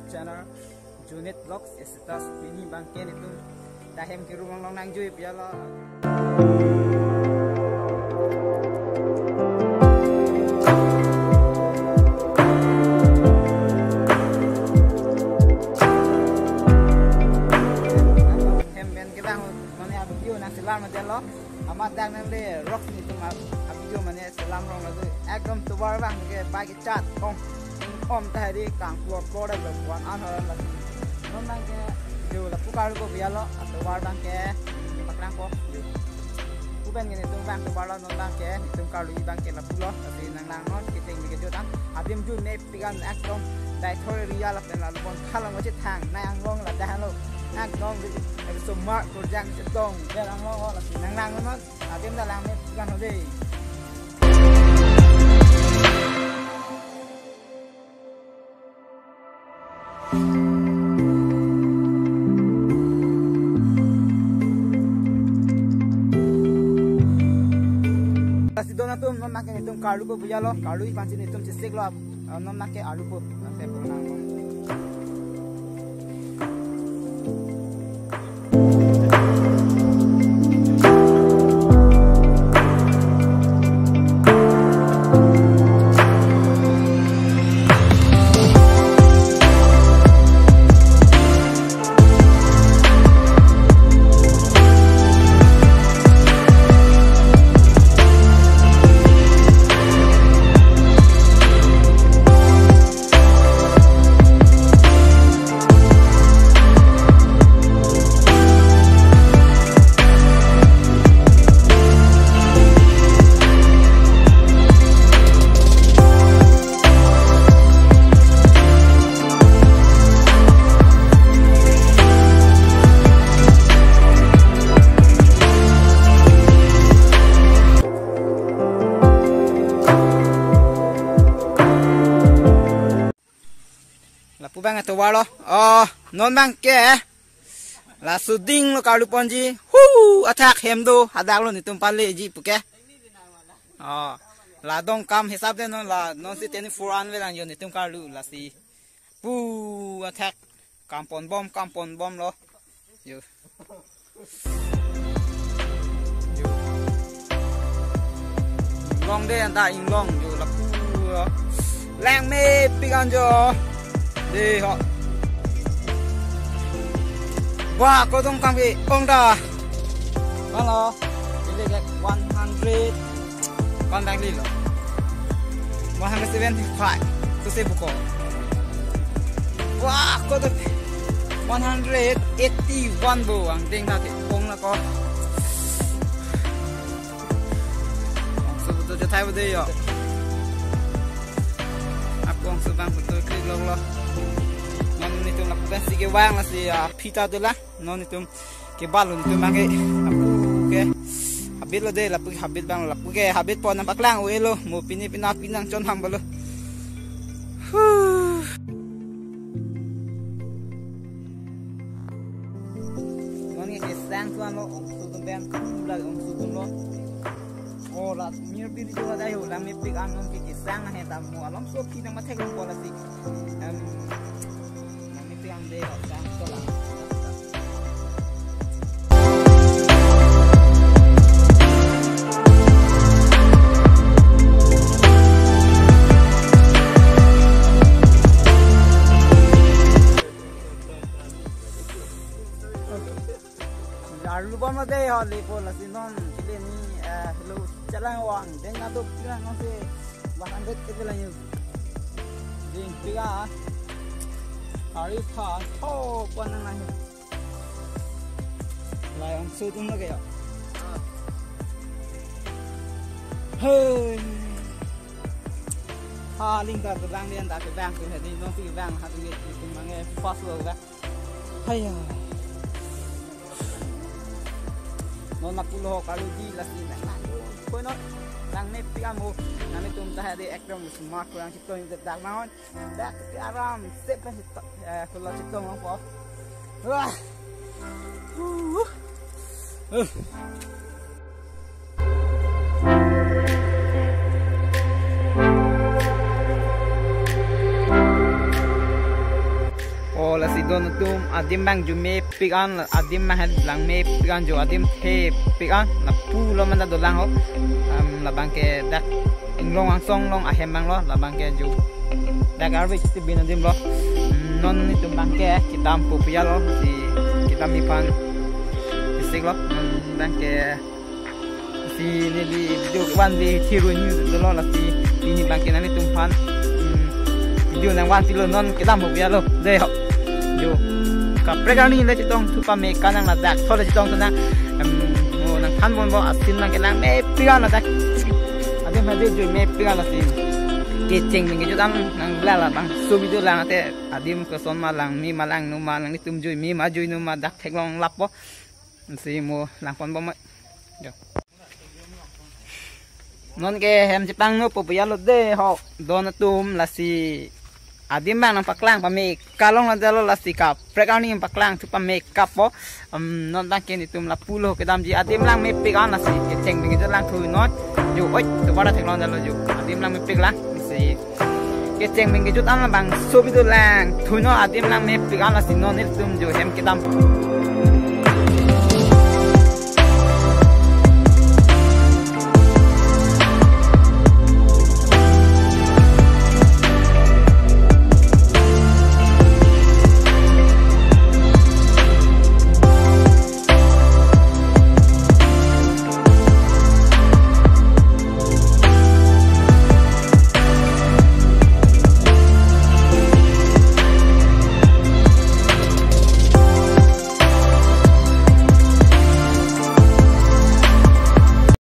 channel Junit Vlogs Estatus ini bangkit itu dahem ke rumah long nang jui piala selam aja lo, amat dah nanti rock itu mah, video mana selam orang lagi, ekdom tu baru bang, ke bagi cat, om tadi kang keluar dah berbuat aneh lagi, non bang ke, jo lah pukar ko biar lo, tu baru bang ke, makrang ko, bukan gini tu bang tu baru non bang ke, tu kalau bang ke lah pulau, tapi nang non kita ini kerja tan, adim ju ne pikan ekdom, dah thore ria lah dan lalu pun kalau macam tang, nang long lah dah lo. Nang nong di semua kerja cetong dan nong lah nang nong adim dah lama kan hode pasti dona tu non makan itu kalu ko buja lo kalu i pancin itu cisik lo non makan alu ko sampai pernah bang itu walo non bang ke la suding lo kalu ponji attack hem do hadak lo ni tum pale ji puke la dong kam hisab de non la non si 24 an velan yo ni tum kalu la si attack kampon bom lo yo long de anta ing long yo la lang me pikan jo đi họ wah có dong kang bị ông da con lo ini kayak 100 con bang li lo 175 tu saya buka wah có dong 181 bu ang ding na ti ông là có sebut je thai bade yo aku ang sebang betul klik lo non itu lakukan si kewang lah si pita tu lah non itu kebalun itu mangai aku ke habis lo deh lapu habis bang lapu ke habis pon nampak lang we lo mau pinang con ham balo non ni kesang tuan lo untuk bang lagi untuk lo oh lah mir bini juga dah yo lah mipik anom kesang he tamu alam so kita mah tegang bola si yang deh orang sekolah. Lalu bama deh hal lepo lah sinon kita ni hello jalan wang dengan tu kita nanti bahkan kita lanjut. Jing tiga hari pas pan nang nahi lai ang sutung lagi ya hey ling tar bang lian ta ke bang tu hedi no ti bang ha tu nge tu mange fast lo ga haya no na pulo kalu di lasi na ko no lang ne pi amu na ne tum ta hedi ekdom smart ko ang chito ni dak naon dak aram sep kan kalau chito mo po wah si don tum adim bang ju me pikan adim ma had lang me pikan jo adim the pikan la pu lo man da lang ho la bang ke dak inglong ang song long a hem bang lo la bang ke ju dak garbage ti bin adim lo non ni tum bang ke kitam pu pia lo si kitam mi pan isik lo non bang ke si ni di jo wan di thiru ni lo la si ni bang ke nani tum pan video nang wan silo non kita mau biar lo deh hok jo kapreka ni le chitong supa me kanang na dak thole chitong tunang mo nang khan bon bo asin nang kenang me piga na dak ade ma de jo me piga la sin ke cheng ming jo dam nang la la bang so video lang ate adim ko son ma lang mi malang nu ma lang ni tum jo mi ma jo nu ma dak thek long lap bo si mo lang pon bo ma jo non ke hem chipang no po ya lo de ho don tum la si adim bang nang paklang pa me kalong la dalo la si kap prekani paklang tu pa me kap po non bang ke ni tum la pulo ke dam ji adim lang me pik an la si ke cheng mi ke lang thu not ju oi tu ba da thek long dalo ju adim lang me pik lang si ke cheng mi ke ju tan la bang so bi du lang thu no adim lang me pik an la si non ni tum ju hem ke dam